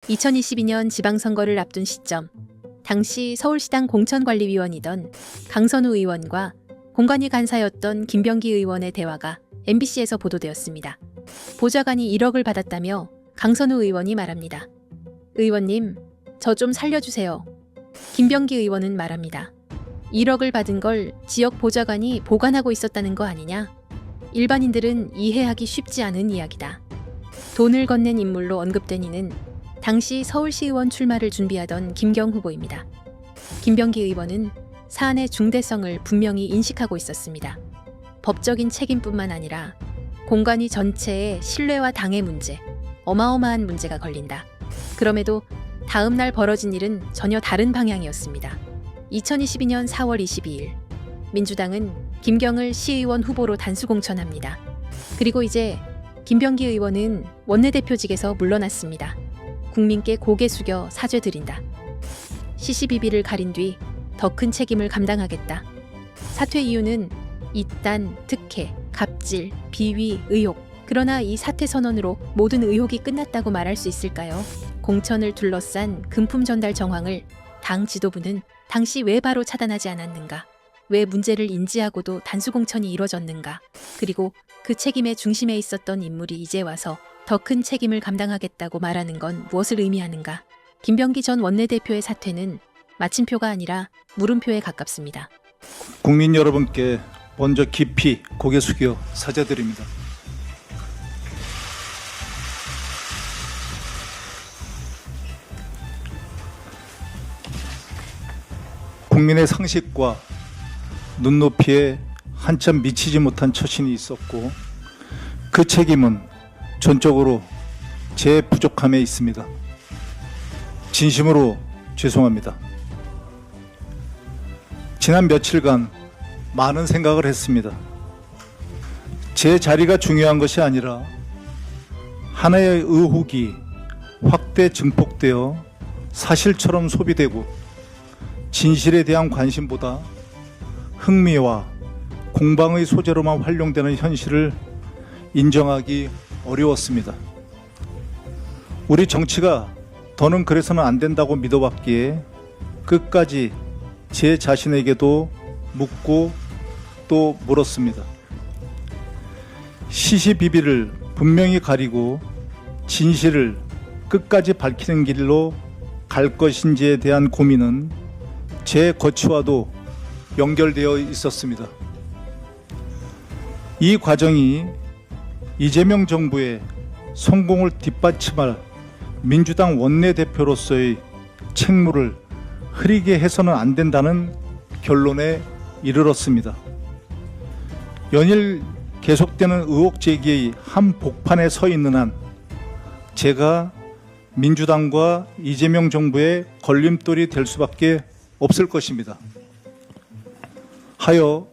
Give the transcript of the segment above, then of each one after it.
2022년 지방선거를 앞둔 시점, 당시 서울시당 공천관리위원이던 강선우 의원과 공관위 간사였던 김병기 의원의 대화가 MBC에서 보도되었습니다. 보좌관이 1억을 받았다며 강선우 의원이 말합니다. 의원님, 저 좀 살려주세요. 김병기 의원은 말합니다. 1억을 받은 걸 지역 보좌관이 보관하고 있었다는 거 아니냐? 일반인들은 이해하기 쉽지 않은 이야기다. 돈을 건넨 인물로 언급된 이는 당시 서울시의원 출마를 준비하던 김경 후보입니다. 김병기 의원은 사안의 중대성을 분명히 인식하고 있었습니다. 법적인 책임뿐만 아니라 공관위 전체의 신뢰와 당의 문제, 어마어마한 문제가 걸린다. 그럼에도 다음 날 벌어진 일은 전혀 다른 방향이었습니다. 2022년 4월 22일, 민주당은 김경을 시의원 후보로 단수공천합니다. 그리고 이제 김병기 의원은 원내대표직에서 물러났습니다. 국민께 고개 숙여 사죄드린다. 시시비비를 가린 뒤 더 큰 책임을 감당하겠다. 사퇴 이유는 이단, 특혜, 갑질, 비위, 의혹. 그러나 이 사퇴 선언으로 모든 의혹이 끝났다고 말할 수 있을까요? 공천을 둘러싼 금품 전달 정황을 당 지도부는 당시 왜 바로 차단하지 않았는가? 왜 문제를 인지하고도 단수공천이 이뤄졌는가? 그리고 그 책임의 중심에 있었던 인물이 이제 와서 더 큰 책임을 감당하겠다고 말하는 건 무엇을 의미하는가? 김병기 전 원내대표의 사퇴는 마침표가 아니라 물음표에 가깝습니다. 국민 여러분께 먼저 깊이 고개 숙여 사죄드립니다. 국민의 상식과 눈높이에 한참 미치지 못한 처신이 있었고 그 책임은 전적으로 제 부족함에 있습니다. 진심으로 죄송합니다. 지난 며칠간 많은 생각을 했습니다. 제 자리가 중요한 것이 아니라 하나의 의혹이 확대 증폭되어 사실처럼 소비되고 진실에 대한 관심보다 흥미와 공방의 소재로만 활용되는 현실을 인정하기 어려웠습니다. 우리 정치가 더는 그래서는 안 된다고 믿어왔기에 끝까지 제 자신에게도 묻고 또 물었습니다. 시시비비를 분명히 가리고 진실을 끝까지 밝히는 길로 갈 것인지에 대한 고민은 제 거취와도 연결되어 있었습니다. 이 과정이 이재명 정부의 성공을 뒷받침할 민주당 원내대표로서의 책무를 흐리게 해서는 안 된다는 결론에 이르렀습니다. 연일 계속되는 의혹 제기의 한복판에 서 있는 한 제가 민주당과 이재명 정부의 걸림돌이 될 수밖에 없을 것입니다. 하여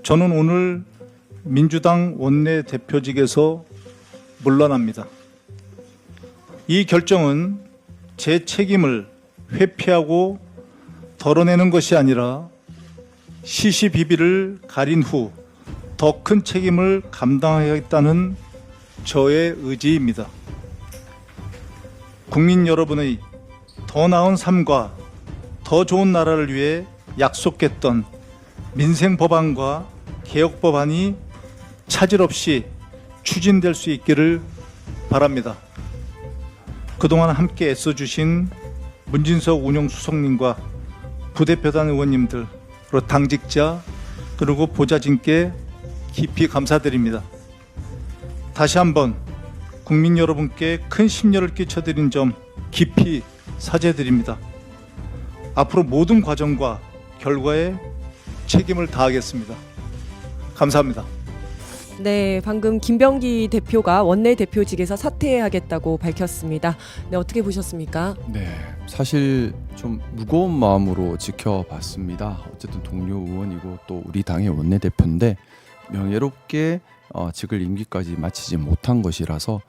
저는 오늘 민주당 원내대표직에서 물러납니다. 이 결정은 제 책임을 회피하고 덜어내는 것이 아니라 시시비비를 가린 후 더 큰 책임을 감당하겠다는 저의 의지입니다. 국민 여러분의 더 나은 삶과 더 좋은 나라를 위해 약속했던 민생 법안과 개혁 법안이 차질 없이 추진될 수 있기를 바랍니다. 그동안 함께 애써주신 문진석 운영수석님과 부대표단 의원님들, 그리고 당직자, 그리고 보좌진께 깊이 감사드립니다. 다시 한번 국민 여러분께 큰 심려를 끼쳐드린 점 깊이 사죄드립니다. 앞으로 모든 과정과 결과에 책임을 다하겠습니다. 감사합니다. 네, 방금 김병기 대표가 원내대표직에서 사퇴하겠다고 밝혔습니다. 네, 어떻게 보셨습니까? 네, 사실 좀 무거운 마음으로 지켜봤습니다. 어쨌든 동료 의원이고 또 우리 당의 원내대표인데 명예롭게 직을 임기까지 마치지 못한 것이라서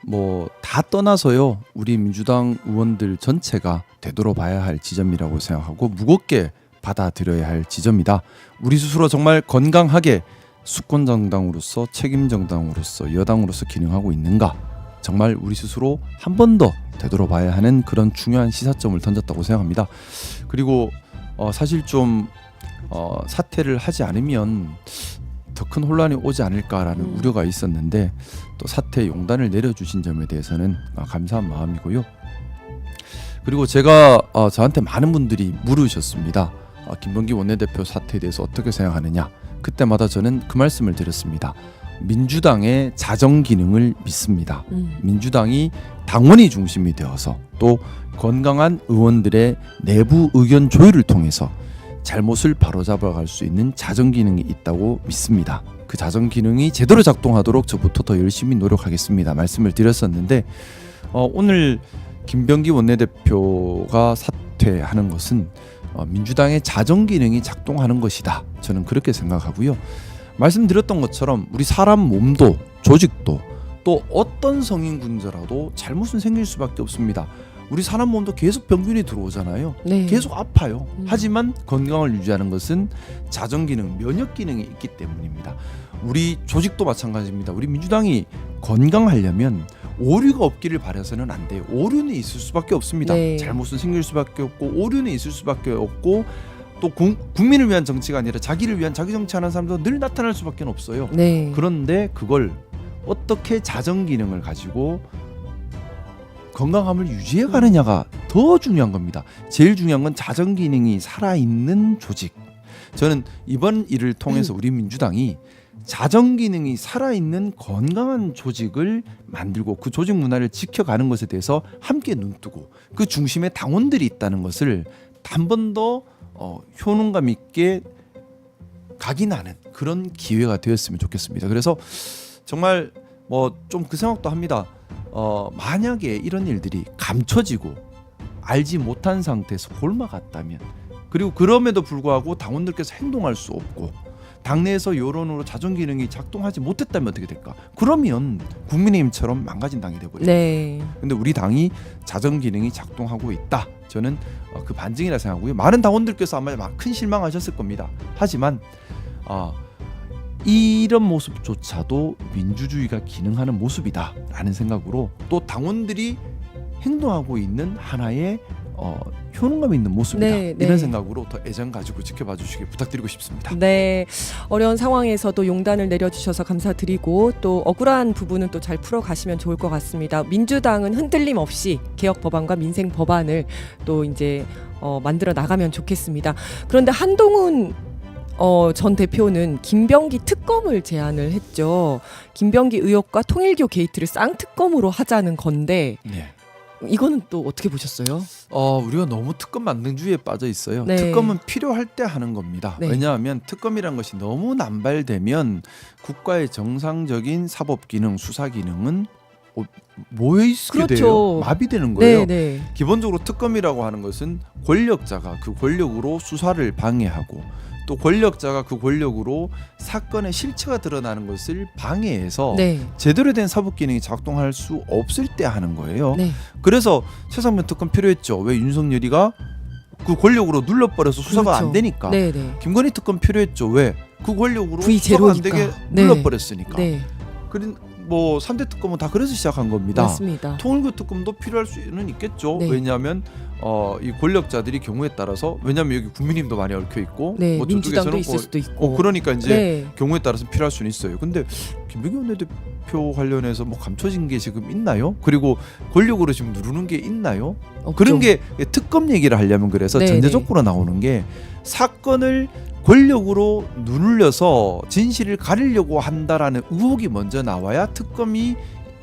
뭐 다 떠나서요, 우리 민주당 의원들 전체가 되돌아봐야 할 지점이라고 생각하고 무겁게 받아들여야 할 지점이다. 우리 스스로 정말 건강하게 수권 정당으로서 책임 정당으로서 여당으로서 기능하고 있는가, 정말 우리 스스로 한 번 더 되돌아봐야 하는 그런 중요한 시사점을 던졌다고 생각합니다. 그리고 사실 좀 사퇴를 하지 않으면 더 큰 혼란이 오지 않을까라는 우려가 있었는데 또 사퇴 용단을 내려주신 점에 대해서는 감사한 마음이고요. 그리고 제가 저한테 많은 분들이 물으셨습니다. 김병기 원내대표 사퇴에 대해서 어떻게 생각하느냐. 그때마다 저는 그 말씀을 드렸습니다. 민주당의 자정 기능을 믿습니다. 민주당이 당원이 중심이 되어서 또 건강한 의원들의 내부 의견 조율을 통해서 잘못을 바로잡아갈 수 있는 자정 기능이 있다고 믿습니다. 그 자정 기능이 제대로 작동하도록 저부터 더 열심히 노력하겠습니다. 말씀을 드렸었는데 오늘 김병기 원내대표가 사퇴하는 것은 민주당의 자정 기능이 작동하는 것이다. 저는 그렇게 생각하고요. 말씀드렸던 것처럼 우리 사람 몸도 조직도 또 어떤 성인군자라도 잘못은 생길 수밖에 없습니다. 우리 사람 몸도 계속 병균이 들어오잖아요. 네. 계속 아파요. 하지만 건강을 유지하는 것은 자정 기능, 면역 기능이 있기 때문입니다. 우리 조직도 마찬가지입니다. 우리 민주당이 건강하려면 오류가 없기를 바라서는 안 돼요. 오류는 있을 수밖에 없습니다. 네. 잘못은 생길 수밖에 없고 오류는 있을 수밖에 없고 또 국민을 위한 정치가 아니라 자기를 위한 자기 정치하는 사람도 늘 나타날 수밖에 없어요. 네. 그런데 그걸 어떻게 자정 기능을 가지고 건강함을 유지해 가느냐가 더 중요한 겁니다. 제일 중요한 건 자정 기능이 살아있는 조직. 저는 이번 일을 통해서 우리 민주당이 자정 기능이 살아있는 건강한 조직을 만들고 그 조직 문화를 지켜가는 것에 대해서 함께 눈뜨고 그 중심에 당원들이 있다는 것을 한 번 더 효능감 있게 각인하는 그런 기회가 되었으면 좋겠습니다. 그래서 정말 뭐 좀 그 생각도 합니다. 만약에 이런 일들이 감춰지고 알지 못한 상태에서 홀막았다면 그리고 그럼에도 불구하고 당원들께서 행동할 수 없고 당내에서 여론으로 자정 기능이 작동하지 못했다면 어떻게 될까? 그러면 국민의힘처럼 망가진 당이 되버려요. 네. 근데 우리 당이 자정 기능이 작동하고 있다. 저는 그 반증이라 생각하고요. 많은 당원들께서 아마 큰 실망하셨을 겁니다. 하지만 이런 모습조차도 민주주의가 기능하는 모습이다라는 생각으로 또 당원들이 행동하고 있는 하나의 효능감 있는 모습이다. 네, 네. 이런 생각으로 더 애정 가지고 지켜봐 주시길 부탁드리고 싶습니다. 네, 어려운 상황에서도 용단을 내려주셔서 감사드리고 또 억울한 부분은 또 잘 풀어가시면 좋을 것 같습니다. 민주당은 흔들림 없이 개혁 법안과 민생 법안을 또 이제 만들어 나가면 좋겠습니다. 그런데 한동훈 전 대표는 김병기 특검을 제안을 했죠. 김병기 의혹과 통일교 게이트를 쌍특검으로 하자는 건데 네. 이거는 또 어떻게 보셨어요? 우리가 너무 특검 만능주의에 빠져 있어요. 네. 특검은 필요할 때 하는 겁니다. 네. 왜냐하면 특검이란 것이 너무 남발되면 국가의 정상적인 사법 기능, 수사 기능은 모여 있게 그렇죠. 돼요. 마비되는 거예요. 네, 네. 기본적으로 특검이라고 하는 것은 권력자가 그 권력으로 수사를 방해하고 또 권력자가 그 권력으로 사건의 실체가 드러나는 것을 방해해서 네. 제대로 된 사법 기능이 작동할 수 없을 때 하는 거예요. 네. 그래서 최상면 특검 필요했죠. 왜 윤석열이가 그 권력으로 눌러버려서 수사가 그렇죠. 안 되니까. 네, 네. 김건희 특검 필요했죠. 왜? 그 권력으로 V 수사가 안 제로니까. 되게 네. 눌러버렸으니까. 네. 그린 뭐 3대 특검은 다 그래서 시작한 겁니다. 맞습니다. 통일교 특검도 필요할 수는 있겠죠. 네. 왜냐하면 이 권력자들이 경우에 따라서 왜냐하면 여기 국민힘도 많이 얽혀 있고 네, 뭐 민주당도 저쪽에서는 있을 수도 있고. 그러니까 이제 네. 경우에 따라서 필요할 수는 있어요. 근데 김병기 원내대표 관련해서 뭐 감춰진 게 지금 있나요? 그리고 권력으로 지금 누르는 게 있나요? 없죠. 그런 게 특검 얘기를 하려면 그래서 네, 전제적으로 나오는 게 사건을 권력으로 누르려서 진실을 가리려고 한다라는 의혹이 먼저 나와야 특검이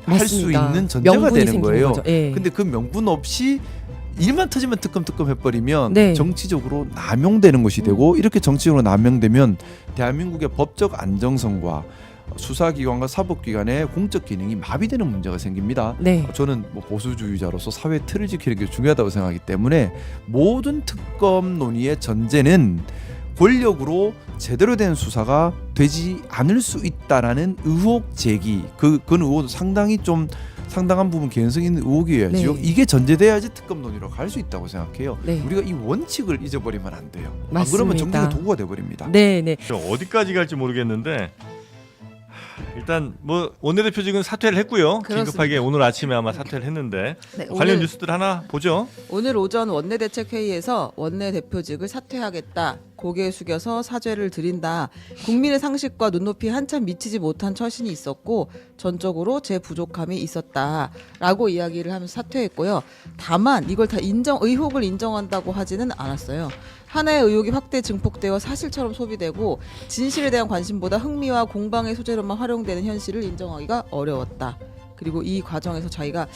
할 수 맞습니다. 있는 전제가 명분이 되는 생기는 거예요. 거죠. 예. 근데 그 명분 없이 일만 터지면 특검 해버리면 네. 정치적으로 남용되는 것이 되고 이렇게 정치적으로 남용되면 대한민국의 법적 안정성과 수사기관과 사법기관의 공적 기능이 마비되는 문제가 생깁니다. 네. 저는 뭐 보수주의자로서 사회 틀을 지키는 게 중요하다고 생각하기 때문에 모든 특검 논의의 전제는 권력으로 제대로 된 수사가 되지 않을 수 있다라는 의혹 제기 그 의혹은 상당한 부분 개연성 있는 의혹이어야지요. 네. 이게 전제돼야지 특검 논의로 갈 수 있다고 생각해요. 네. 우리가 이 원칙을 잊어버리면 안 돼요. 안 맞습니다. 그러면 정치가 도구가 돼버립니다. 네, 네. 어디까지 갈지 모르겠는데 일단 뭐 원내대표직은 사퇴를 했고요. 그렇습니다. 긴급하게 오늘 아침에 아마 사퇴를 했는데 네, 관련 오늘, 뉴스들 하나 보죠. 오늘 오전 원내대책회의에서 원내대표직을 사퇴하겠다. 고개 숙여서 사죄를 드린다. 국민의 상식과 눈높이 한참 미치지 못한 처신이 있었고 전적으로 제 부족함이 있었다라고 이야기를 하면서 사퇴했고요. 다만 이걸 다 의혹을 인정한다고 하지는 않았어요. 하나의 의혹이 확대 증폭되어 사실처럼 소비되고 진실에 대한 관심보다 흥미와 공방의 소재로만 활용되는 현실을 인정하기가 어려웠다. 그리고 이 과정에서 자기가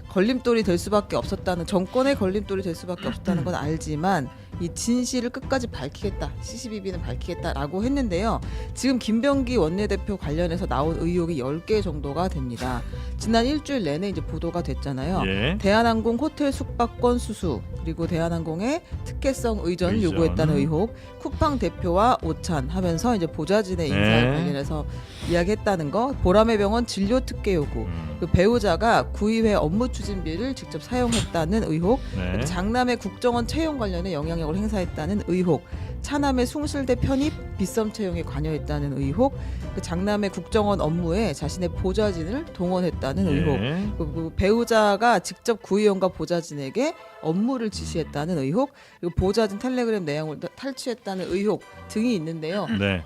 걸림돌이 될 수밖에 없었다는, 정권의 걸림돌이 될 수밖에 없었다는 건 알지만 이 진실을 끝까지 밝히겠다, CCBB는 밝히겠다라고 했는데요. 지금 김병기 원내대표 관련해서 나온 의혹이 10개 정도가 됩니다. 지난 일주일 내내 이제 보도가 됐잖아요. 예. 대한항공 호텔 숙박권 수수, 그리고 대한항공의 특혜성 의전을 의전. 요구했다는 의혹, 쿠팡 대표와 오찬 하면서 이제 보좌진의 인사에 네. 관련해서 이야기했다는 거, 보람의 병원 진료 특혜 요구, 그 배우자가 구의회 업무 추진비를 직접 사용했다는 의혹, 네. 장남의 국정원 채용 관련에 영향력을 행사했다는 의혹, 차남의 숭실대 편입 빗썸 채용에 관여했다는 의혹, 그 장남의 국정원 업무에 자신의 보좌진을 동원했다는 의혹, 예. 그리고 배우자가 직접 구의원과 보좌진에게 업무를 지시했다는 의혹, 그리고 보좌진 텔레그램 내용을 탈취했다는 의혹 등이 있는데요. 네.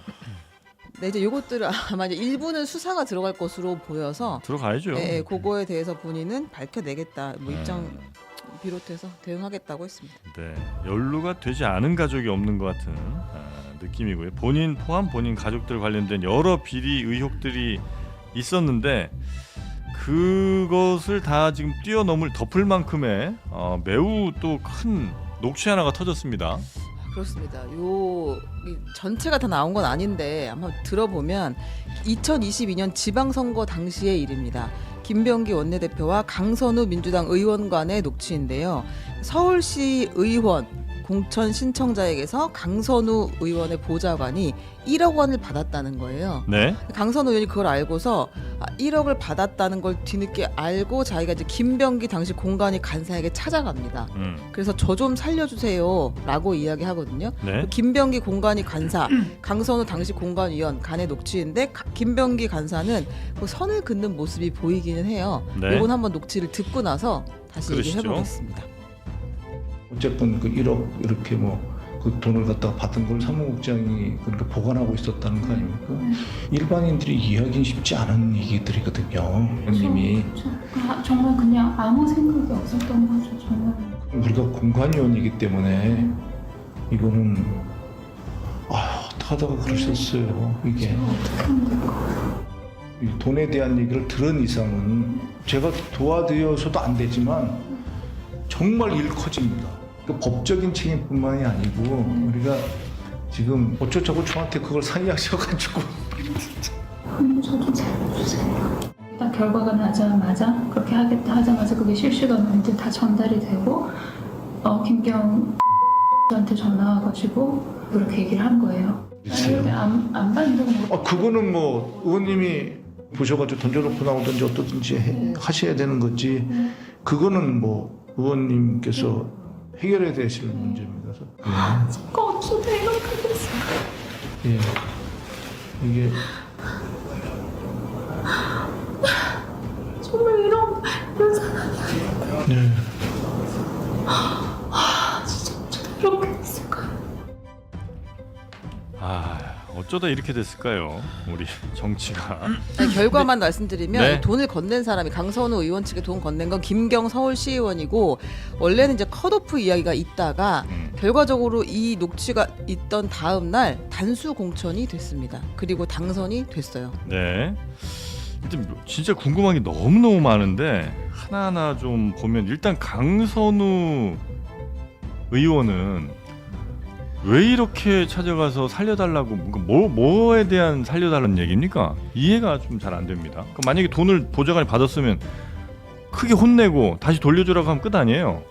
네, 이제 이것들을 아마 이제 일부는 수사가 들어갈 것으로 보여서 들어가야죠. 네, 그거에 대해서 본인은 밝혀내겠다, 뭐 네. 입장 비롯해서 대응하겠다고 했습니다. 네, 연루가 되지 않은 가족이 없는 것 같은 느낌이고요. 본인 포함 본인 가족들 관련된 여러 비리 의혹들이 있었는데 그것을 다 지금 뛰어넘을 덮을 만큼의 매우 또 큰 녹취 하나가 터졌습니다. 그렇습니다. 이 전체가 다 나온 건 아닌데 한번 들어보면 2022년 지방선거 당시의 일입니다. 김병기 원내대표와 강선우 민주당 의원 간의 녹취인데요. 서울시 의원 공천 신청자에게서 강선우 의원의 보좌관이 1억 원을 받았다는 거예요. 네. 강선우 의원이 그걸 알고서 1억을 받았다는 걸 뒤늦게 알고 자기가 이제 김병기 당시 공관위 간사에게 찾아갑니다. 그래서 저 좀 살려주세요라고 이야기하거든요. 네. 김병기 공관위 간사, 강선우 당시 공관위원 간의 녹취인데 김병기 간사는 그 선을 긋는 모습이 보이기는 해요. 네. 이건 한번 녹취를 듣고 나서 다시 그러시죠. 얘기해보겠습니다. 어쨌건 그 1억 이렇게 뭐 그 돈을 갖다가 받은 걸 사무국장이 그렇게 보관하고 있었다는 거 아닙니까? 일반인들이 이해하기 쉽지 않은 얘기들이거든요. 형님이 정말 그냥 아무 생각이 없었던 거죠. 정말. 우리가 공관위원이기 때문에 이거는 어떡하다가 그러셨어요. 이게 이 돈에 대한 얘기를 들은 이상은 제가 도와드려서도 안 되지만 정말 일 커집니다. 그 법적인 책임뿐만이 아니고 우리가 지금 어쩌자고 저한테 그걸 상의하셔가지고 저도 잘해주세요. 일단 결과가 나자마자 그렇게 하겠다 하자마자 그게 실시간으로 이제 다 전달이 되고 김경한테 전화 와가지고 그렇게 얘기를 한 거예요. 아니, 안 받는 거. 그거는 뭐 의원님이 보셔가지고 던져놓고 나오든지 어떠든지 하셔야 되는 거지. 그거는 뭐 의원님께서 해결해야 되실 문제입니다. 그거 없어도 이렇게겠어요. 예, 이게 정말 이런 상황이 네. 진짜 이렇게 됐을까요? 어쩌다 이렇게 됐을까요? 우리 정치가. 아니, 결과만 말씀드리면 네. 이 돈을 건넨 사람이 강선우 의원 측에 돈 건넨 건 김경 서울시의원이고 원래는 이제 컷오프 이야기가 있다가 결과적으로 이 녹취가 있던 다음 날 단수 공천이 됐습니다. 그리고 당선이 됐어요. 네. 일단 진짜 궁금한 게 너무너무 많은데 하나하나 좀 보면 일단 강선우 의원은 왜 이렇게 찾아가서 살려달라고 뭐에 대한 살려달라는 얘기입니까? 이해가 좀 잘 안 됩니다. 그러니까 만약에 돈을 보좌관이 받았으면 크게 혼내고 다시 돌려주라고 하면 끝 아니에요?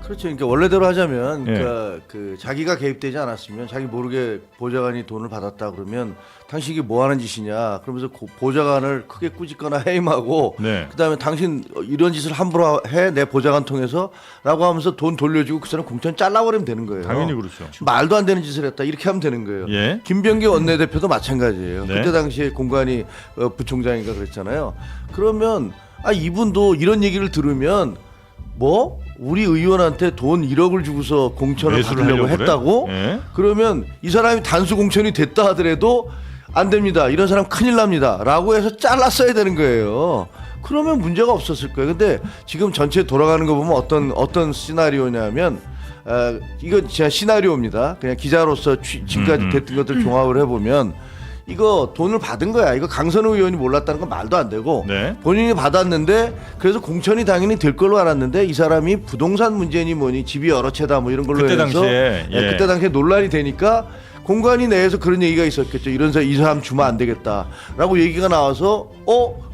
그렇죠. 그러니까 원래대로 하자면 예. 그 자기가 개입되지 않았으면 자기 모르게 보좌관이 돈을 받았다 그러면 당신 이게 뭐 하는 짓이냐 그러면서 보좌관을 크게 꾸짖거나 해임하고 네. 그다음에 당신 이런 짓을 함부로 해 내 보좌관 통해서 라고 하면서 돈 돌려주고 그 사람 공천 잘라버리면 되는 거예요. 당연히 그렇죠. 말도 안 되는 짓을 했다 이렇게 하면 되는 거예요. 예. 김병기 원내대표도 마찬가지예요. 네. 그때 당시에 공관이 부총장인가 그랬잖아요. 그러면 이분도 이런 얘기를 들으면 뭐 우리 의원한테 돈 1억을 주고서 공천을 매수를 받으려고 하려고 했다고? 그래? 예. 그러면 이 사람이 단수 공천이 됐다 하더라도 안 됩니다. 이런 사람 큰일 납니다. 라고 해서 잘랐어야 되는 거예요. 그러면 문제가 없었을 거예요. 근데 지금 전체 돌아가는 거 보면 어떤 시나리오냐면 이거 진짜 시나리오입니다. 그냥 기자로서 지금까지 됐던 것들 종합을 해보면 이거 돈을 받은 거야. 이거 강선우 의원이 몰랐다는 건 말도 안 되고 네. 본인이 받았는데 그래서 공천이 당연히 될 걸로 알았는데 이 사람이 부동산 문제니 뭐니 집이 여러 채다 뭐 이런 걸로 그때 해서 당시에, 예. 그때 당시에 논란이 되니까 공관위 내에서 그런 얘기가 있었겠죠. 이 사람 주면 안 되겠다라고 얘기가 나와서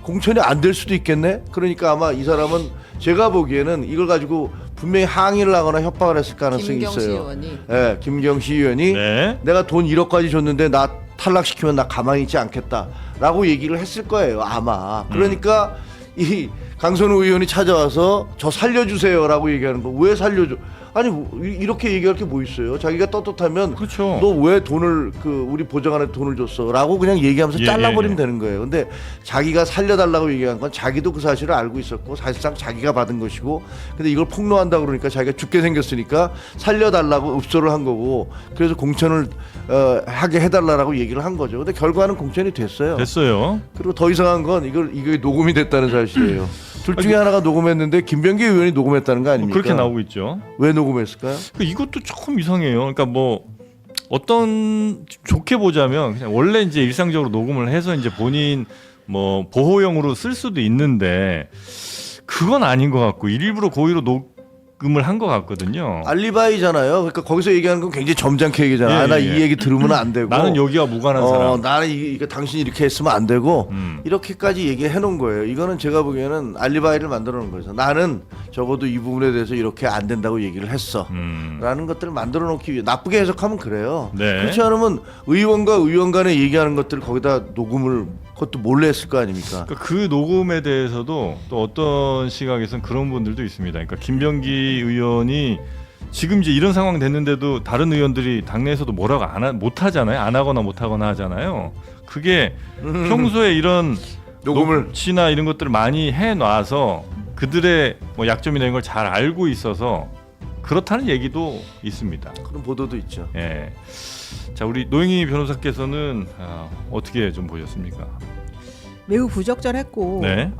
공천이 안 될 수도 있겠네. 그러니까 아마 이 사람은 제가 보기에는 이걸 가지고 분명히 항의를 하거나 협박을 했을 가능성이 김경시 있어요. 의원이. 네, 김경시 의원이 네. 내가 돈 1억까지 줬는데 나 탈락시키면 나 가만히 있지 않겠다라고 얘기를 했을 거예요. 아마. 그러니까 이 강선우 의원이 찾아와서 저 살려주세요라고 얘기하는 거 왜 살려줘? 아니 이렇게 얘기할 게 뭐 있어요? 자기가 떳떳하면 그렇죠. 너 왜 돈을 우리 보좌관한테 돈을 줬어?라고 그냥 얘기하면서 예, 잘라버리면 예, 예. 되는 거예요. 근데 자기가 살려달라고 얘기한 건 자기도 그 사실을 알고 있었고 사실상 자기가 받은 것이고 근데 이걸 폭로한다 그러니까 자기가 죽게 생겼으니까 살려달라고 읍소를 한 거고 그래서 공천을 하게 해달라고 얘기를 한 거죠. 근데 결과는 공천이 됐어요. 됐어요. 그리고 더 이상한 건 이게 녹음이 됐다는 사실이에요. 둘 중에 하나가 녹음했는데 김병기 의원이 녹음했다는 거 아닙니까? 그렇게 나오고 있죠. 왜 녹음했을까요? 이것도 조금 이상해요. 그러니까 뭐 어떤 좋게 보자면 그냥 원래 이제 일상적으로 녹음을 해서 이제 본인 뭐 보호용으로 쓸 수도 있는데 그건 아닌 것 같고 일부러 고의로 녹음을 한 것 같거든요. 알리바이잖아요. 그러니까 거기서 얘기하는 건 굉장히 점잖게 얘기잖아. 예, 나 예. 이 얘기 들으면 안 되고. 나는 여기와 무관한 사람. 나는 이거 당신이 이렇게 했으면 안 되고 이렇게까지 얘기해 놓은 거예요. 이거는 제가 보기에는 알리바이를 만들어 놓은 거죠. 나는 적어도 이 부분에 대해서 이렇게 안 된다고 얘기를 했어. 라는 것들을 만들어 놓기 위해 나쁘게 해석하면 그래요. 네. 그렇지 않으면 의원과 의원 간에 얘기하는 것들을 거기다 녹음을 그것도 몰래 했을 거 아닙니까? 그러니까 그 녹음에 대해서도 또 어떤 시각에서는 그런 분들도 있습니다. 그러니까 김병기 의원이 지금 이제 이런 상황 됐는데도 다른 의원들이 당내에서도 뭐라고 못 하잖아요. 안 하거나 못 하거나 하잖아요. 그게 평소에 이런 녹음을 녹취나 이런 것들을 많이 해놔서 그들의 뭐 약점이나 이런 걸 잘 알고 있어서 그렇다는 얘기도 있습니다. 그런 보도도 있죠. 예. 자, 우리 노영희 변호사께서는 어떻게 좀 보셨습니까? 매우 부적절했고 네.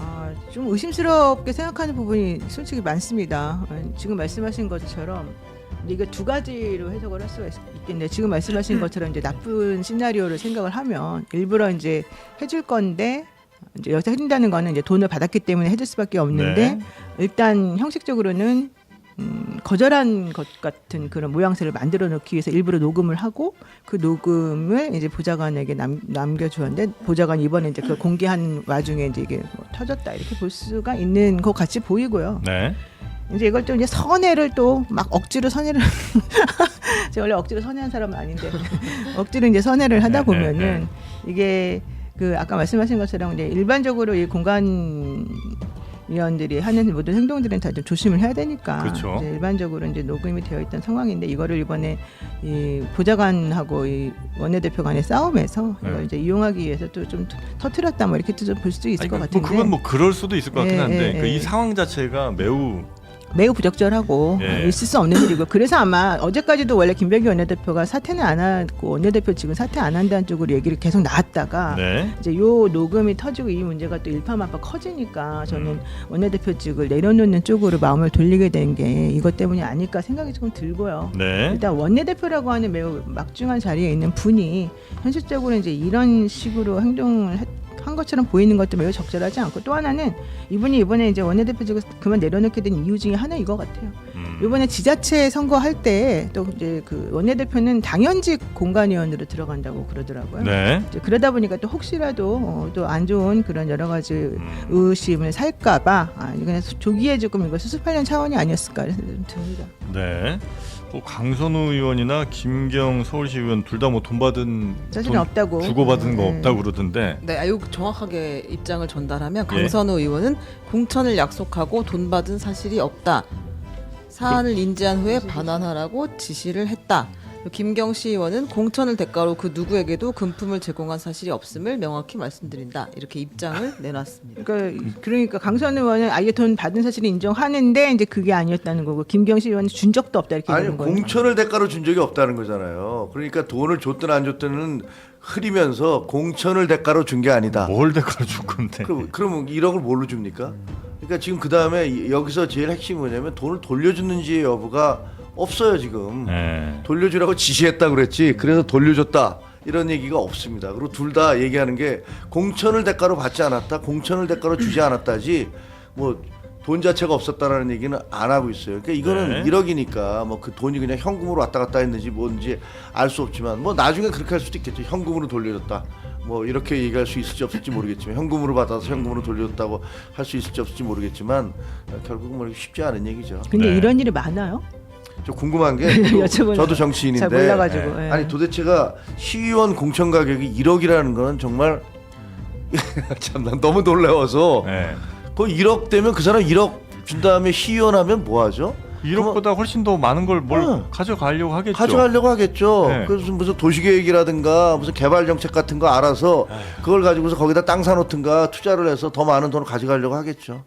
좀 의심스럽게 생각하는 부분이 솔직히 많습니다. 지금 말씀하신 것처럼 이게 두 가지로 해석을 할 수가 있겠는데 지금 말씀하신 것처럼 이제 나쁜 시나리오를 생각을 하면 일부러 이제 해줄 건데 이제 여기서 해준다는 거는 이제 돈을 받았기 때문에 해줄 수밖에 없는데 네. 일단 형식적으로는 거절한 것 같은 그런 모양새를 만들어 놓기 위해서 일부러 녹음을 하고 그 녹음을 이제 보좌관에게 남겨주었는데 보좌관이 이번에 이제 그걸 공개한 와중에 이제 이게 뭐 터졌다 이렇게 볼 수가 있는 것 같이 보이고요. 네. 이제 이걸 또 이제 선회를 또 막 억지로 선회를 제가 원래 억지로 선회한 사람은 아닌데 억지로 이제 선회를 하다 보면은 이게 그 아까 말씀하신 것처럼 이제 일반적으로 이 공간 위원들이 하는 모든 행동들은 다 좀 조심을 해야 되니까 그렇죠. 이제 일반적으로 이제 녹음이 되어 있던 상황인데 이거를 이번에 이 보좌관하고 이 원내대표 간의 싸움에서 이걸 이제 이용하기 위해서 또 좀 터트렸다 뭐 이렇게 좀 볼 수도 있을 것 같은데 그건 뭐 그럴 수도 있을 것 같긴 한데 예. 이 상황 자체가 매우 부적절하고 예. 있을 수 없는 일이고 그래서 아마 어제까지도 원래 김병기 원내대표가 사퇴는 안 하고 원내대표 지금 사퇴 안 한다는 쪽으로 얘기를 계속 나왔다가 네. 이제 요 녹음이 터지고 이 문제가 또 일파만파 커지니까 저는 원내대표직을 내려놓는 쪽으로 마음을 돌리게 된 게 이것 때문이 아닐까 생각이 조금 들고요. 네. 일단 원내대표라고 하는 매우 막중한 자리에 있는 분이 현실적으로 이제 이런 식으로 행동을 한 것처럼 보이는 것도 매우 적절하지 않고 또 하나는 이분이 이번에 이제 원내대표직을 그만 내려놓게 된 이유 중에 하나 이거 같아요. 이번에 지자체 선거할 때 또 이제 그 원내대표는 당연직 공관위원으로 들어간다고 그러더라고요. 네. 이제 그러다 보니까 또 혹시라도 또 안 좋은 그런 여러 가지 의심을 살까봐 그냥 조기에 조금 이걸 수습하려는 차원이 아니었을까 좀 듭니다. 네. 뭐 강선우 의원이나 김경 서울시 의원 둘 다 뭐 돈 받은 자신은 없다고 주고받은 거 네. 없다고 그러던데. 네, 아유 정확하게 입장을 전달하면 예. 강선우 의원은 공천을 약속하고 돈 받은 사실이 없다. 사안을 인지한 후에 반환하라고 지시를 했다. 김경시 의원은 공천을 대가로 그 누구에게도 금품을 제공한 사실이 없음을 명확히 말씀드린다. 이렇게 입장을 내놨습니다. 그러니까 강선 의원은 아예 돈 받은 사실을 인정하는데 이제 그게 아니었다는 거고 김경시 의원은 준 적도 없다 이렇게 아니 되는 거예요. 공천을 대가로 준 적이 없다는 거잖아요. 그러니까 돈을 줬든 안 줬든은 흐리면서 공천을 대가로 준 게 아니다. 뭘 대가로 줄 건데. 그럼 1억을 뭘로 줍니까? 그러니까 지금 그 다음에 여기서 제일 핵심이 뭐냐면 돈을 돌려주는지의 여부가 없어요 지금. 네. 돌려주라고 지시했다 그랬지. 그래서 돌려줬다 이런 얘기가 없습니다. 그리고 둘 다 얘기하는 게 공천을 대가로 받지 않았다, 공천을 대가로 주지 않았다지 뭐 돈 자체가 없었다라는 얘기는 안 하고 있어요. 그러니까 이거는 네. 1억이니까 뭐 그 돈이 그냥 현금으로 왔다 갔다 했는지 뭔지 알 수 없지만 뭐 나중에 그렇게 할 수도 있겠죠. 현금으로 돌려줬다. 뭐 이렇게 얘기할 수 있을지 없을지 모르겠지만 현금으로 받아서 현금으로 돌려줬다고 할 수 있을지 없을지 모르겠지만 결국은 뭐 쉽지 않은 얘기죠. 근데 네. 이런 일이 많아요? 저 궁금한 게 여쭤보는 저도 정치인인데 잘 몰라가지고. 예. 아니 도대체가 시의원 공천 가격이 1억이라는 건 정말 참 난 너무 놀라워서 네. 거의 1억 되면 그 사람 1억 준 다음에 시의원 하면 뭐 하죠? 1억보다 훨씬 더 많은 걸 뭘 어. 가져가려고 하겠죠. 가져가려고 하겠죠. 네. 그래서 무슨 도시계획이라든가 무슨 개발 정책 같은 거 알아서 그걸 가지고서 거기다 땅 사놓든가 투자를 해서 더 많은 돈을 가져가려고 하겠죠.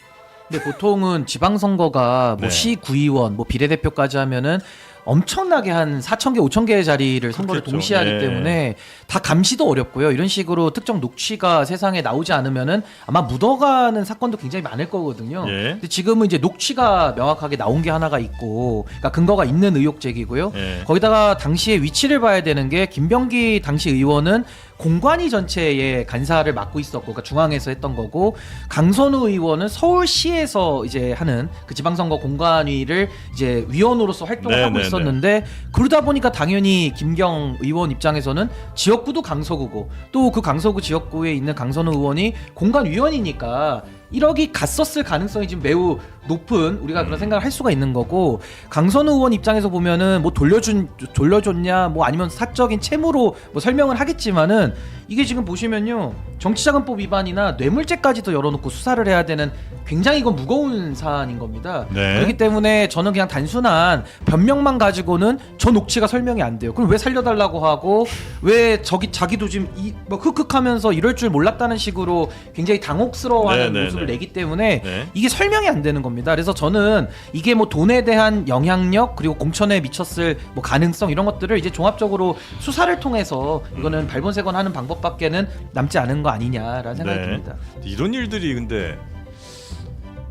근데 보통은 지방선거가 뭐 네. 시구의원, 뭐 비례대표까지 하면은 엄청나게 한 4,000개, 5,000개의 자리를 선거를 그렇겠죠. 동시에 하기 예. 때문에 다 감시도 어렵고요. 이런 식으로 특정 녹취가 세상에 나오지 않으면은 아마 묻어가는 사건도 굉장히 많을 거거든요. 예. 근데 지금은 이제 녹취가 명확하게 나온 게 하나가 있고, 그러니까 근거가 있는 의혹 제기고요. 예. 거기다가 당시에 위치를 봐야 되는 게 김병기 당시 의원은 공관위 전체의 간사를 맡고 있었고, 그러니까 중앙에서 했던 거고, 강선우 의원은 서울시에서 이제 하는 그 지방선거 공관위를 이제 위원으로서 활동을 네, 하고 네, 있었는데, 그러다 보니까 당연히 김경 의원 입장에서는 지역구도 강서구고, 또 그 강서구 지역구에 있는 강선우 의원이 공관위원이니까 1억이 갔었을 가능성이 지금 매우 높은, 우리가 그런 생각을 할 수가 있는 거고, 강선우 의원 입장에서 보면은 뭐 돌려줬냐 뭐 아니면 사적인 채무로 뭐 설명을 하겠지만은, 이게 지금 보시면요 정치자금법 위반이나 뇌물죄까지도 열어놓고 수사를 해야 되는 굉장히 이건 무거운 사안인 겁니다. 네. 그렇기 때문에 저는 그냥 단순한 변명만 가지고는 저 녹취가 설명이 안 돼요. 그럼 왜 살려달라고 하고, 왜 자기도 지금 뭐 흑흑하면서 이럴 줄 몰랐다는 식으로 굉장히 당혹스러워하는 네, 네, 모습을 네. 내기 때문에 네. 이게 설명이 안 되는 겁니다. 그래서 저는 이게 뭐 돈에 대한 영향력, 그리고 공천에 미쳤을 뭐 가능성, 이런 것들을 이제 종합적으로 수사를 통해서 이거는 발본색원하는 방법밖에는 남지 않은 거 아니냐라는 생각이 네. 듭니다. 이런 일들이 근데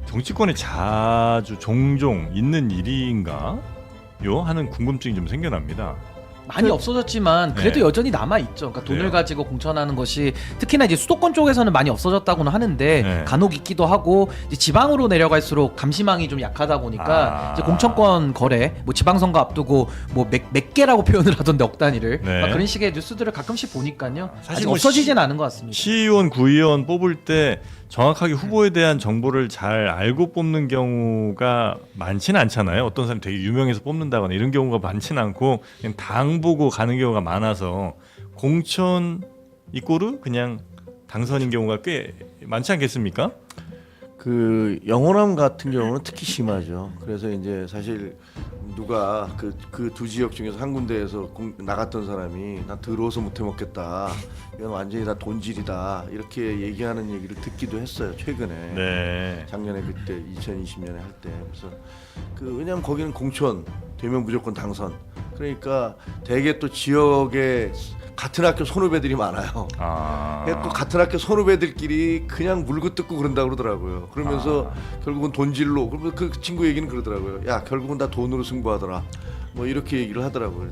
정치권에 자주 종종 있는 일인가요? 하는 궁금증이 좀 생겨납니다. 많이 없어졌지만 그래도 네. 여전히 남아 있죠. 그러니까 돈을 그래요? 가지고 공천하는 것이 특히나 이제 수도권 쪽에서는 많이 없어졌다고는 하는데 네. 간혹 있기도 하고, 이제 지방으로 내려갈수록 감시망이 좀 약하다 보니까 이제 공천권 거래, 뭐 지방선거 앞두고 뭐 몇 개라고 표현을 하던데 억 단위를 네. 막 그런 식의 뉴스들을 가끔씩 보니까요. 사실 아직 뭐 없어지진 않은 것 같습니다. 시의원, 구의원 뽑을 때 정확하게 후보에 대한 정보를 잘 알고 뽑는 경우가 많지는 않잖아요. 어떤 사람이 되게 유명해서 뽑는다거나 이런 경우가 많지는 않고 그냥 당 보고 가는 경우가 많아서 공천 이꼬르 그냥 당선인 경우가 꽤 많지 않겠습니까? 그 영호남 같은 경우는 특히 심하죠. 그래서 이제 사실 누가 그 두 지역 중에서 한 군데에서 나갔던 사람이 나 더러워서 못해 먹겠다, 이건 완전히 다 돈질이다, 이렇게 얘기하는 얘기를 듣기도 했어요 최근에. 네. 작년에 그때 2020년에 할 때. 그래서 왜냐면 거기는 공천 되면 무조건 당선. 그러니까 대개 또 지역에 같은 학교 선후배들이 많아요. 또 같은 학교 선후배들끼리 그냥 물고 뜯고 그런다고 그러더라고요. 그러면서 결국은 돈질로, 그러면 그 친구 얘기는 그러더라고요. 야, 결국은 다 돈으로 승부하더라, 뭐 이렇게 얘기를 하더라고요.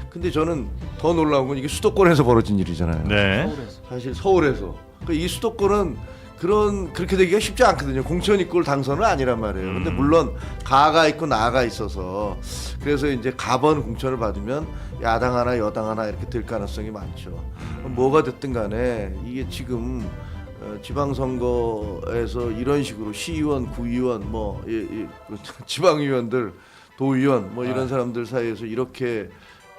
근데 저는 더 놀라운 건 이게 수도권에서 벌어진 일이잖아요. 네. 서울에서. 사실 서울에서. 그러니까 이 수도권은 그렇게 되기가 쉽지 않거든요. 공천 있고 당선은 아니란 말이에요. 근데 물론 가가 있고 나가 있어서 그래서 이제 가번 공천을 받으면 야당 하나 여당 하나 이렇게 될 가능성이 많죠. 뭐가 됐든 간에 이게 지금 지방선거에서 이런 식으로 시의원, 구의원, 뭐 지방의원들, 도의원 뭐 이런 사람들 사이에서 이렇게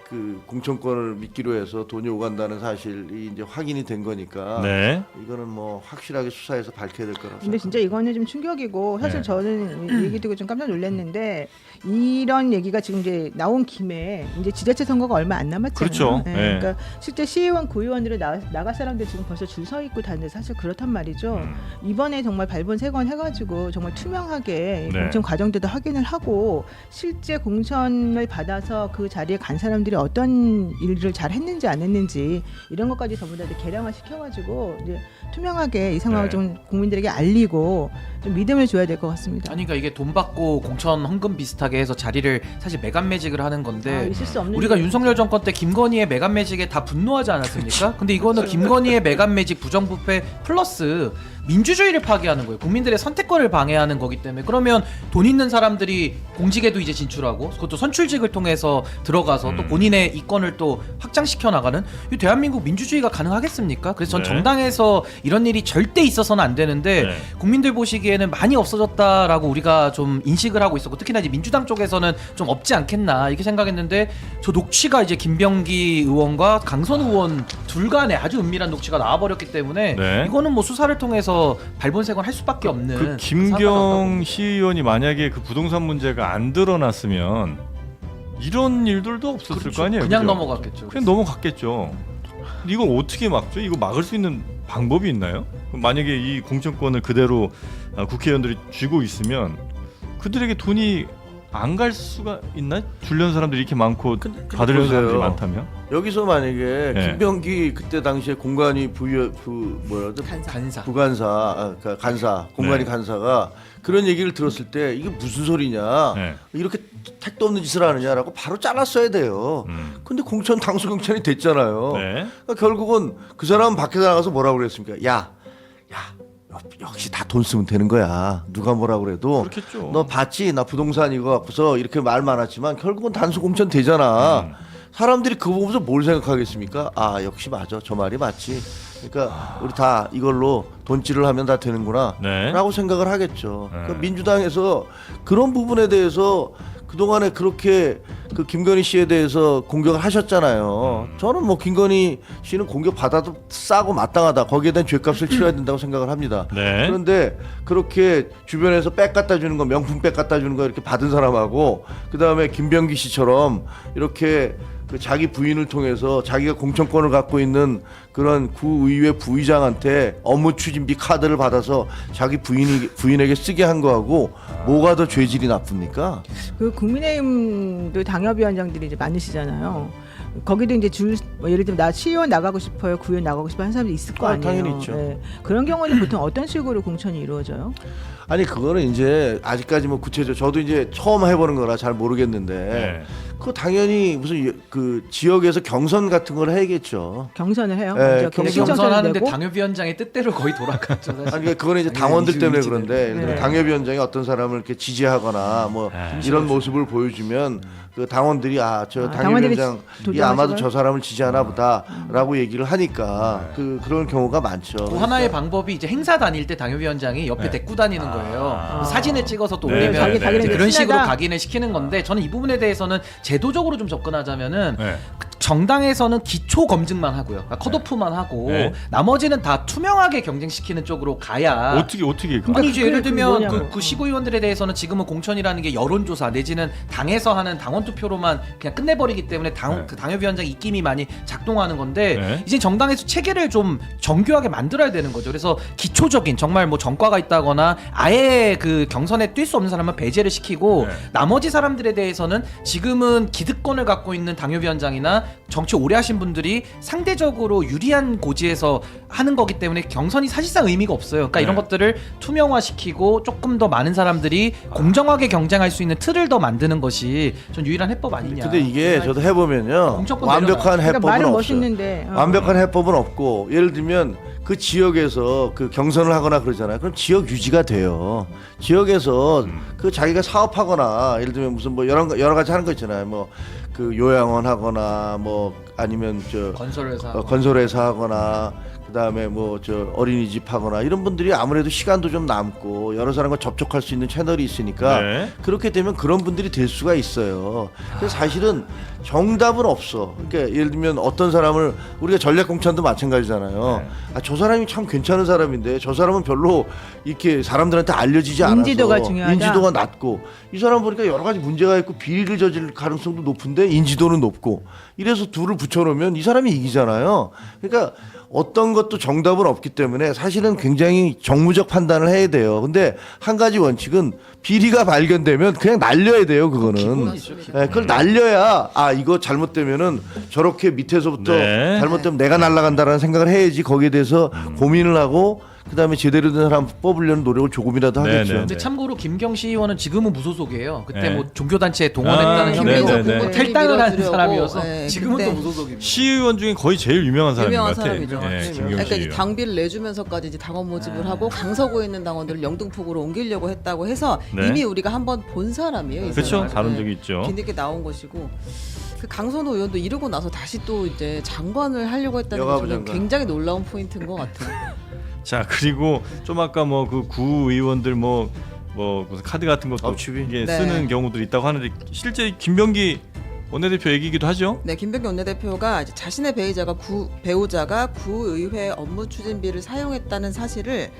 그 공천권을 미끼로 해서 돈이 오간다는 사실이 이제 확인이 된 거니까 네. 이거는 뭐 확실하게 수사해서 밝혀야 될 거라고. 근데 진짜 이거는 좀 충격이고 사실 네. 저는 얘기 듣고 좀 깜짝 놀랐는데 이런 얘기가 지금 이제 나온 김에 이제 지자체 선거가 얼마 안 남았잖아요. 그렇죠. 네, 네. 그러니까 실제 시의원, 구의원들을 나갈 사람들 지금 벌써 줄 서 있고 다는데 사실 그렇단 말이죠. 이번에 정말 발본 세건 해가지고 정말 투명하게 네. 공천 과정들도 확인을 하고 실제 공천을 받아서 그 자리에 간 사람들이 어떤 일을 잘 했는지 안 했는지 이런 것까지 전부 다 이제 계량화 시켜가지고 이제 투명하게 이 상황을 네. 좀 국민들에게 알리고 좀 믿음을 줘야 될 것 같습니다. 아니 그러니까 이게 돈 받고 공천 헌금 비슷하게 해서 자리를 사실 매간매직을 하는 건데 있을 수 없는 우리가 일이죠. 윤석열 정권 때 김건희의 매간매직에 다 분노하지 않았습니까? 근데 이거는 김건희의 매간매직 부정부패 플러스 민주주의를 파괴하는 거예요. 국민들의 선택권을 방해하는 거기 때문에 그러면 돈 있는 사람들이 공직에도 이제 진출하고 그것도 선출직을 통해서 들어가서 또 본인의 이권을 또 확장시켜 나가는 이 대한민국 민주주의가 가능하겠습니까? 그래서 전 네. 정당에서 이런 일이 절대 있어서는 안 되는데 네. 국민들 보시기에는 많이 없어졌다라고 우리가 좀 인식을 하고 있었고 특히나 이제 민주당 쪽에서는 좀 없지 않겠나 이렇게 생각했는데 저 녹취가 이제 김병기 의원과 강선 의원 둘 간에 아주 은밀한 녹취가 나와버렸기 때문에 네. 이거는 뭐 수사를 통해서 발본색원 할 수밖에 없는 그 김경 시의원이 만약에 그 부동산 문제가 안 드러났으면 이런 일들도 없었을 그렇죠. 거 아니에요. 그냥 그죠? 넘어갔겠죠. 그냥 넘어갔겠죠. 근데 이걸 어떻게 막죠? 이거 막을 수 있는 방법이 있나요? 그럼 만약에 이 공천권을 그대로 국회의원들이 쥐고 있으면 그들에게 돈이 안 갈 수가 있나? 주려는 사람들이 이렇게 많고 받으려는 보세요. 사람들이 많다면? 여기서 만약에 네. 김병기 그때 당시에 공관위 간사 공관위 네. 간사가 그런 얘기를 들었을 때 이게 무슨 소리냐 네. 이렇게 택도 없는 짓을 하느냐라고 바로 잘랐어야 돼요. 근데 공천 당수 공천이 됐잖아요. 네. 그러니까 결국은 그 사람은 밖에서 나가서 뭐라고 그랬습니까? 야 역시 다 돈 쓰면 되는 거야. 누가 뭐라 그래도 그렇겠죠. 너 봤지? 나 부동산 이거 갖고서 이렇게 말 많았지만 결국은 단수 공천 되잖아. 사람들이 그거 보면서 뭘 생각하겠습니까? 아 역시 맞아. 저 말이 맞지. 그러니까 우리 다 이걸로 돈질을 하면 다 되는구나 네. 라고 생각을 하겠죠. 네. 그러니까 민주당에서 그런 부분에 대해서 그동안에 그렇게 그 김건희 씨에 대해서 공격을 하셨잖아요. 저는 뭐 김건희 씨는 공격 받아도 싸고 마땅하다. 거기에 대한 죄값을 치러야 된다고 생각을 합니다. 네. 그런데 그렇게 주변에서 백 갖다 주는 거, 명품 백 갖다 주는 거 이렇게 받은 사람하고 그다음에 김병기 씨처럼 이렇게 그 자기 부인을 통해서 자기가 공천권을 갖고 있는 그런 구의회 부의장한테 업무 추진비 카드를 받아서 자기 부인에게 쓰게 한 거하고 뭐가 더 죄질이 나쁩니까? 그 국민의힘도 당협위원장들이 이제 많으시잖아요. 거기도 이제 뭐 예를 들면 나 시의원 나가고 싶어요, 구의원 나가고 싶어 하는 사람들이 있을 거 아니에요. 당연히 있죠. 네. 그런 경우는 보통 어떤 식으로 공천이 이루어져요? 아니 그거는 이제 아직까지 뭐 구체적 저도 이제 처음 해보는 거라 잘 모르겠는데 네. 그거 당연히 무슨 그 지역에서 경선 같은 걸 해야겠죠. 경선을 해요. 네, 먼저 경선 신청서를 경선하는데 내고? 당협위원장의 뜻대로 거의 돌아갔죠. 사실. 아니 그러니까 그거는 이제 당연히 당원들 때문에 이슈 그런데 예를 들면 네. 당협위원장이 어떤 사람을 이렇게 지지하거나 뭐 이런 모습을 보여주면 그 당원들이 저 당원들이 당협위원장이 도전하시고요? 아마도 저 사람을 지지하나 보다라고 얘기를 하니까 그런 경우가 많죠. 그 하나의 방법이 이제 행사 다닐 때 당협위원장이 옆에 네. 데리고 다니는 거예요. 그 사진을 찍어서 또 네, 올리면 자기- 자기는 이제 이제 그런 식으로 친하다. 각인을 시키는 건데 저는 이 부분에 대해서는 제도적으로 좀 접근하자면은 네. 정당에서는 기초 검증만 하고요. 그러니까 컷오프만 하고 네. 나머지는 다 투명하게 경쟁시키는 쪽으로 가야 어떻게 아니 이제 예를 그게 들면 뭐냐고. 그 시구의원들에 대해서는 지금은 공천이라는 게 여론조사 내지는 당에서 하는 당원 투표로만 그냥 끝내버리기 때문에 네. 그 당협위원장 입김이 많이 작동하는 건데 네. 이제 정당에서 체계를 좀 정교하게 만들어야 되는 거죠. 그래서 기초적인 정말 뭐 전과가 있다거나 아예 그 경선에 뛸 수 없는 사람은 배제를 시키고 네. 나머지 사람들에 대해서는 지금은 기득권을 갖고 있는 당협위원장이나 정치 오래 하신 분들이 상대적으로 유리한 고지에서 하는 거기 때문에 경선이 사실상 의미가 없어요. 그러니까 네. 이런 것들을 투명화시키고 조금 더 많은 사람들이 공정하게 경쟁할 수 있는 틀을 더 만드는 것이 전 유일한 해법 아니냐. 근데 이게 저도 해보면요 공천권 완벽한 그러니까 해법은 말은 없어요. 멋있는데 완벽한 해법은 없고 예를 들면 그 지역에서 그 경선을 하거나 그러잖아요. 그럼 지역 유지가 돼요. 지역에서 그 자기가 사업하거나 예를 들면 무슨 뭐 여러 가지 하는 거 있잖아요. 뭐 그 요양원 하거나 뭐 아니면 저 건설회사 하거나 그다음에 뭐 저 어린이집 하거나 이런 분들이 아무래도 시간도 좀 남고 여러 사람과 접촉할 수 있는 채널이 있으니까 네. 그렇게 되면 그런 분들이 될 수가 있어요. 그래서 사실은 정답은 없어. 그러니까 예를 들면 어떤 사람을 우리가 전략공천도 마찬가지잖아요. 네. 아, 저 사람이 참 괜찮은 사람인데 저 사람은 별로 이렇게 사람들한테 알려지지 않아서 인지도가 중요하다. 인지도가 낮고 이 사람 보니까 여러 가지 문제가 있고 비리를 저질 가능성도 높은데 인지도는 높고 이래서 둘을 붙여놓으면 이 사람이 이기잖아요. 그러니까 어떤 것도 정답은 없기 때문에 사실은 굉장히 정무적 판단을 해야 돼요. 근데 한 가지 원칙은 비리가 발견되면 그냥 날려야 돼요. 그거는. 네, 그걸 날려야 아 이거 잘못되면은 저렇게 밑에서부터 네. 잘못되면 내가 날아간다라는 생각을 해야지 거기에 대해서 고민을 하고 그다음에 제대로 된 사람 뽑으려는 노력을 조금이라도 네, 하겠죠. 네, 근데 참고로 김경시 의원은 지금은 무소속이에요. 그때 네. 뭐 종교단체에 동원했다는 아, 혐의로 네, 네, 네. 탈당을 한 밀어주려고, 사람이어서 네, 지금은 근데 또 무소속입니다. 시의원 중에 거의 제일 유명한 사람인 유명한 것 같아요. 사람이죠. 네, 네. 김경시 그러니까 이제 의원. 당비를 내주면서까지 이제 당원 모집을 하고 강서구에 있는 당원들을 영등포구로 옮기려고 했다고 해서 네. 이미 우리가 한번 본 사람이에요. 이 그렇죠. 사람은. 다룬 네. 적이 있죠. 뒤늦게 나온 것이고 그 강선호 의원도 이러고 나서 다시 또 이제 장관을 하려고 했다는 게 여가부 저는 장관. 굉장히 놀라운 포인트인 것 같아요. 자 그리고 좀 아까 뭐 그 구의원들 뭐 무슨 카드 같은 것도 업추비? 이게 네. 쓰는 경우들이 있다고 하는데 실제 김병기 원내대표 얘기기도 하죠. 네, 김병기 원내대표가 이제 자신의 배우자가 구의회 업무 추진비를 사용했다는 사실을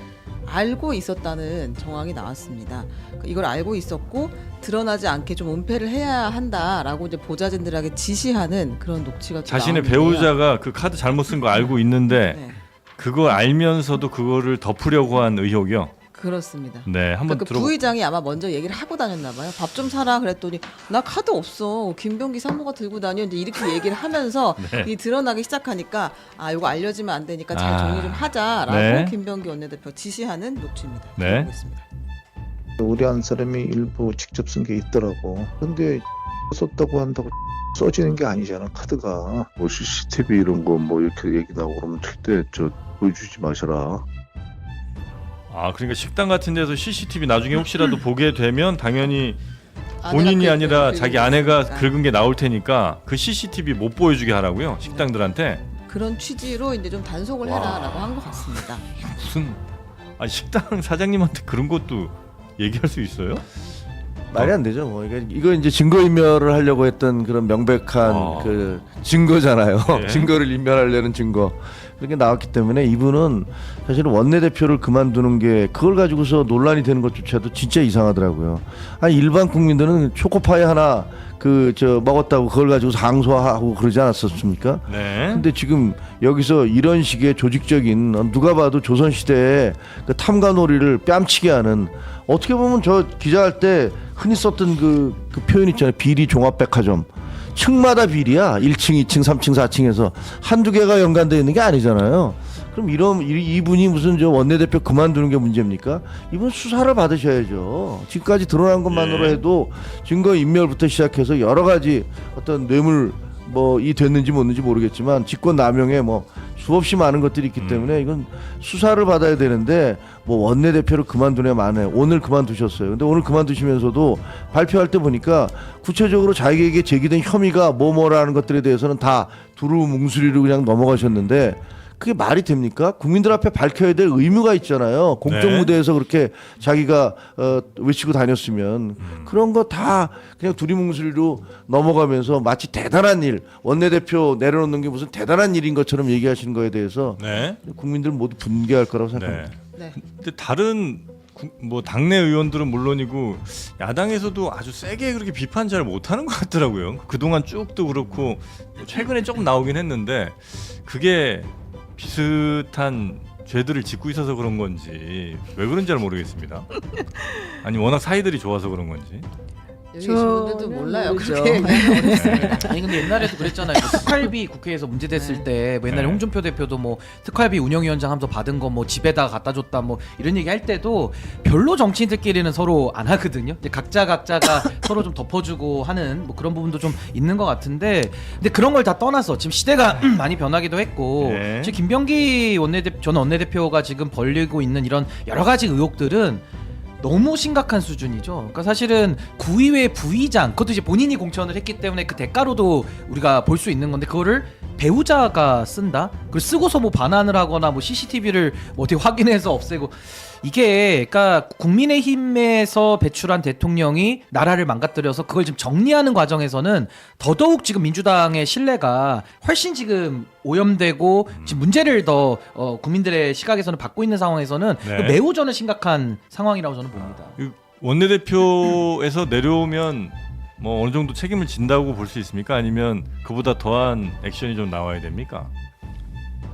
알고 있었다는 정황이 나왔습니다. 이걸 알고 있었고 드러나지 않게 좀 은폐를 해야 한다라고 이제 보좌진들에게 지시하는 그런 녹취가 또 자신의 나오는데요. 배우자가 그 카드 잘못 쓴 거 알고 있는데 네, 그거 알면서도 그거를 덮으려고 한 의혹이요. 그렇습니다. 네, 한번 그러니까 그 들어보. 부의장이 아마 먼저 얘기를 하고 다녔나 봐요. 밥 좀 사라 그랬더니 나 카드 없어. 김병기 산모가 들고 다녀. 이제 이렇게 얘기를 하면서 네. 이 드러나기 시작하니까 아 이거 알려지면 안 되니까 잘 아. 정리 좀 하자라고 네. 김병기 원내대표 지시하는 녹취입니다. 네. 들어보겠습니다. 우리 한 사람이 일부 직접 쓴 게 있더라고. 근데 썼다고 한다고 써지는 게 아니잖아, 카드가. 뭐 CCTV 이런 거 뭐 이렇게 얘기 나오고 그러면 절대 저 보여주지 마셔라. 아 그러니까 식당 같은 데서 CCTV 나중에 혹시라도 보게 되면 당연히 아내가 본인이 그- 아니라 그- 자기 아내가 그러니까. 긁은 게 나올 테니까 그 CCTV 못 보여주게 하라고요 식당들한테. 그런 취지로 이제 좀 단속을 해라라고 한 것 같습니다. 무슨 식당 사장님한테 그런 것도 얘기할 수 있어요? 말이 안 되죠. 뭐 이거 이제 증거 인멸을 하려고 했던 그런 명백한 아. 그 증거잖아요. 네. 증거를 인멸하려는 증거. 그렇게 나왔기 때문에 이분은 사실은 원내대표를 그만두는 게 그걸 가지고서 논란이 되는 것조차도 진짜 이상하더라고요. 아니 일반 국민들은 초코파이 하나 그 저 먹었다고 그걸 가지고 항소하고 그러지 않았었습니까? 네. 근데 지금 여기서 이런 식의 조직적인 누가 봐도 조선시대의 그 탐관오리를 뺨치게 하는 어떻게 보면 저 기자할 때 흔히 썼던 그 표현 있잖아요. 비리 종합백화점. 층마다 비리야. 1층, 2층, 3층, 4층에서 한두 개가 연관되어 있는 게 아니잖아요. 그럼 이분이 무슨 저 원내대표 그만두는 게 문제입니까? 이분 수사를 받으셔야죠. 지금까지 드러난 것만으로 예. 해도 증거 인멸부터 시작해서 여러 가지 어떤 뇌물 뭐 이 됐는지 못는지 모르겠지만 직권 남용에 뭐 수없이 많은 것들이 있기 때문에 이건 수사를 받아야 되는데 뭐 원내대표를 그만두네 마네 오늘 그만두셨어요. 근데 오늘 그만두시면서도 발표할 때 보니까 구체적으로 자기에게 제기된 혐의가 뭐라는 것들에 대해서는 다 두루뭉술이로 그냥 넘어가셨는데 그게 말이 됩니까? 국민들 앞에 밝혀야 될 의무가 있잖아요. 공적 네. 무대에서 그렇게 자기가 외치고 다녔으면 그런 거 다 그냥 두리뭉술로 넘어가면서 마치 대단한 일 원내대표 내려놓는 게 무슨 대단한 일인 것처럼 얘기하시는 거에 대해서 네. 국민들 모두 분개할 거라고 생각합니다. 네. 네. 근데 다른 뭐 당내 의원들은 물론이고 야당에서도 아주 세게 그렇게 비판 잘 못하는 것 같더라고요. 그동안 쭉도 그렇고 최근에 조금 나오긴 했는데 그게 비슷한 죄들을 짓고 있어서 그런 건지 왜 그런지 잘 모르겠습니다. 아니 워낙 사이들이 좋아서 그런 건지. 여기 계신 분들도 저는 몰라요. 모르죠. 그렇게 어렵습니다. 아니 근데 옛날에도 그랬잖아요. 뭐 특활비 국회에서 문제됐을 때 뭐 옛날에 네. 홍준표 대표도 뭐 특활비 운영위원장 하면서 받은 거 뭐 집에다 갖다 줬다 뭐 이런 얘기 할 때도 별로 정치인들끼리는 서로 안 하거든요. 이제 각자가 서로 좀 덮어주고 하는 뭐 그런 부분도 좀 있는 것 같은데, 근데 그런 걸 다 떠나서 지금 시대가 많이 변하기도 했고 네. 지금 김병기 전 원내대표가 지금 벌리고 있는 이런 여러 가지 의혹들은 너무 심각한 수준이죠. 그러니까 사실은 구의회 부의장, 그것도 이제 본인이 공천을 했기 때문에 그 대가로도 우리가 볼 수 있는 건데, 그거를 배우자가 쓴다? 그걸 쓰고서 뭐 반환을 하거나 뭐 CCTV를 뭐 어떻게 확인해서 없애고, 이게 그러니까 국민의힘에서 배출한 대통령이 나라를 망가뜨려서 그걸 지금 정리하는 과정에서는 더더욱 지금 민주당의 신뢰가 훨씬 지금 오염되고 지금 문제를 더 국민들의 시각에서는 받고 있는 상황에서는 네. 매우 저는 심각한 상황이라고 저는 봅니다. 원내대표에서 내려오면 뭐 어느 정도 책임을 진다고 볼 수 있습니까? 아니면 그보다 더한 액션이 좀 나와야 됩니까?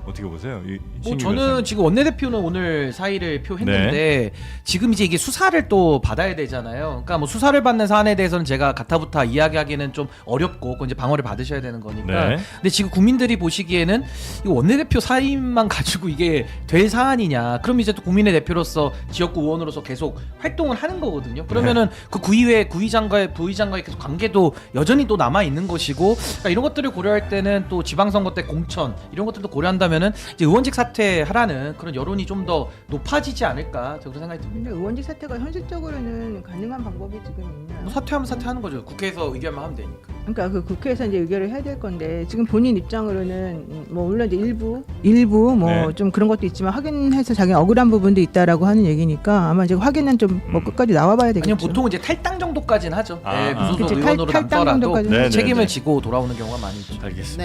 어떻게 보세요? 뭐 저는 지금 원내대표는 오늘 사의를 표했는데 지금 이제 이게 수사를 또 받아야 되잖아요. 그러니까 뭐 수사를 받는 사안에 대해서는 제가 가타부타 이야기하기는 좀 어렵고 그건 이제 방어를 받으셔야 되는 거니까. 네. 근데 지금 국민들이 보시기에는 이 원내대표 사임만 가지고 이게 될 사안이냐? 그럼 이제 또 국민의 대표로서 지역구 의원으로서 계속 활동을 하는 거거든요. 그러면은 그 구의회 구의장과의 부의장과의 계속 관계도 여전히 또 남아 있는 것이고, 그러니까 이런 것들을 고려할 때는 또 지방선거 때 공천 이런 것들도 고려한다면은 이제 의원직 사퇴하라는 그런 여론이 좀 더 높아지지 않을까, 저는 생각이 듭니다. 근데 의원직 사퇴가 현실적으로는 가능한 방법이 지금 있나요? 뭐 사퇴하면 사퇴하는 거죠. 국회에서 의결만 하면 되니까. 그러니까 그 국회에서 이제 의결을 해야 될 건데, 지금 본인 입장으로는 뭐 물론 이제 일부 뭐 네. 좀 그런 것도 있지만 확인해서 자기 억울한 부분도 있다라고 하는 얘기니까 아마 이제 확인은 좀 뭐 끝까지 나와봐야 되겠죠. 아니면 보통 이제 탈당 정도까지는 하죠. 아, 무소속 그치, 의원으로 탈당 남더라도 정도까지는 네, 네, 책임을 네. 지고 돌아오는 경우가 많이 있죠. 알겠습니다.